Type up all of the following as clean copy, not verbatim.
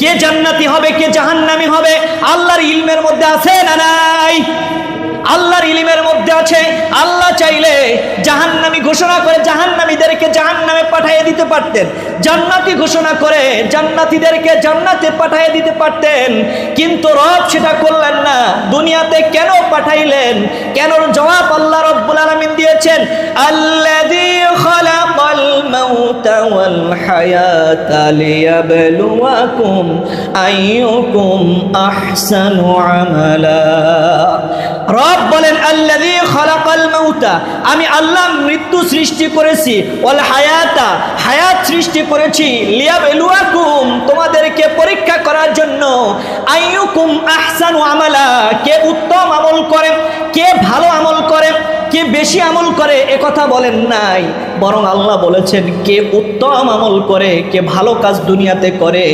কে জান্নাতি হবে কে জাহান্নামী হবে আল্লাহর ইলমের মধ্যে আছে না নাই? আল্লাহর ইলমের মধ্যে আছে। আল্লাহ চাইলে জাহান্নামী ঘোষণা করে জাহান্নামীদেরকে জাহান্নামে পাঠিয়ে দিতে পারতেন, জান্নাতি ঘোষণা করে জান্নাতীদেরকে জান্নাতে পাঠিয়ে দিতে পারতেন, কিন্তু রব সেটা করলেন না। দুনিয়াতে কেন পাঠাইলেন? কেন জবাব আল্লাহ রাব্বুল আলামিন দিয়েছেন, আল্লাযী খালাকাল মাউতা ওয়াল হায়াতা লিয়াবলুয়াকুম আইয়ুকুম আহসানু আমালা। রব বলেন আল্লাযী খালাকাল মাউতা, আমি আল্লাহ মৃত্যু সৃষ্টি করেছি, ওয়াল হায়াতা, হায়াত সৃষ্টি করেছি, লিয়াবলুয়াকুম, তোমাদেরকে পরীক্ষা করার জন্য, আইয়ুকুম আহসানু আমালা, কে উত্তম আমল করে, কে ভালো আমল করে, কে বেশি আমল করে এ কথা বলেন নাই, বরং আল্লাহ বলেছেন কে উত্তম আমল করে, কে ভালো কাজ দুনিয়াতে করে,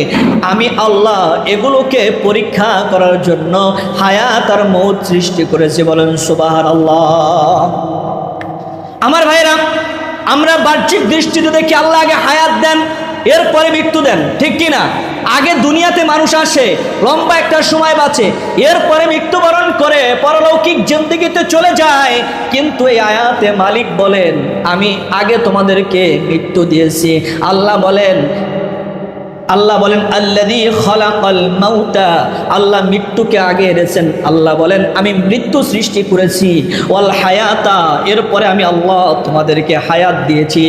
আমি আল্লাহ এগুলোকে পরীক্ষা করার জন্য হায়াত আর মৌত সৃষ্টি করেছি। বলেন সুবহানাল্লাহ। আমার ভাইরা, আমরা বাহ্যিক দৃষ্টিতে দেখি আল্লাহ আগে হায়াত দেন, এরপরে মৃত্যু দেন, ঠিক কিনা? আগে দুনিয়াতে মানুষ আসে, লম্বা একটা সময় বাঁচে, এরপরে মৃত্যুবরণ করে পরলৌকিক জিন্দেগিতে চলে যায়। কিন্তু এই আয়াতে মালিক বলেন আমি আগে তোমাদেরকে মৃত্যু দিয়েছি। আল্লাহ বলেন আল্লাযী খালাকাল মাউতা, আল্লাহ মৃত্যুকে আগে এনেছেন। আল্লাহ বলেন আমি মৃত্যু সৃষ্টি করেছি, ওয়াল হায়াতা, এরপরে আমি আল্লাহ তোমাদেরকে হায়াত দিয়েছি।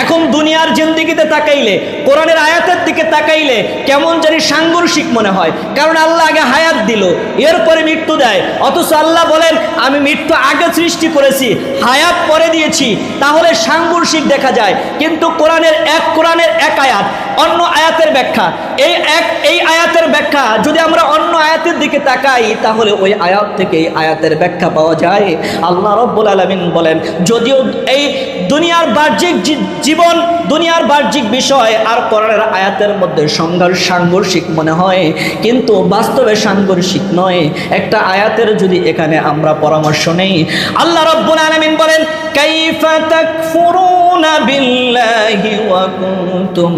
এখন দুনিয়ার জিন্দেগিতে তাকাইলে, কোরআনের আয়াতের দিকে তাকাইলে কেমন জানি সাংঘর্ষিক মনে হয়, কারণ আল্লাহ আগে হায়াত দিল, এরপরে মৃত্যু দেয়, অথচ আল্লাহ বলেন আমি মৃত্যু আগে সৃষ্টি করেছি, হায়াত পরে দিয়েছি, তাহলে সাংঘর্ষিক দেখা যায়। কিন্তু কোরআনের এক আয়াত অন্য আয়াতের ব্যাখ্যা, এই আয়াতের ব্যাখ্যা যদি আমরা অন্য আয়াতের দিকে তাকাই, তাহলে ওই আয়াত থেকে এই আয়াতের ব্যাখ্যা পাওয়া যায়। আল্লাহ রাব্বুল আলামিন বলেন যদিও এই দুনিয়ার বাহ্যিক জীবন, দুনিয়ার বাহ্যিক বিষয় আর কোরআনের আয়াতের মধ্যে সাংঘর্ষিক মনে হয়, কিন্তু বাস্তবে সাংঘর্ষিক নয়। একটা আয়াতের যদি এখানে আমরা পরামর্শ নেই, আল্লাহ রাব্বুল আলামিন বলেন কাইফা তাকফুরুনা বিল্লাহি ওয়া কুনতুম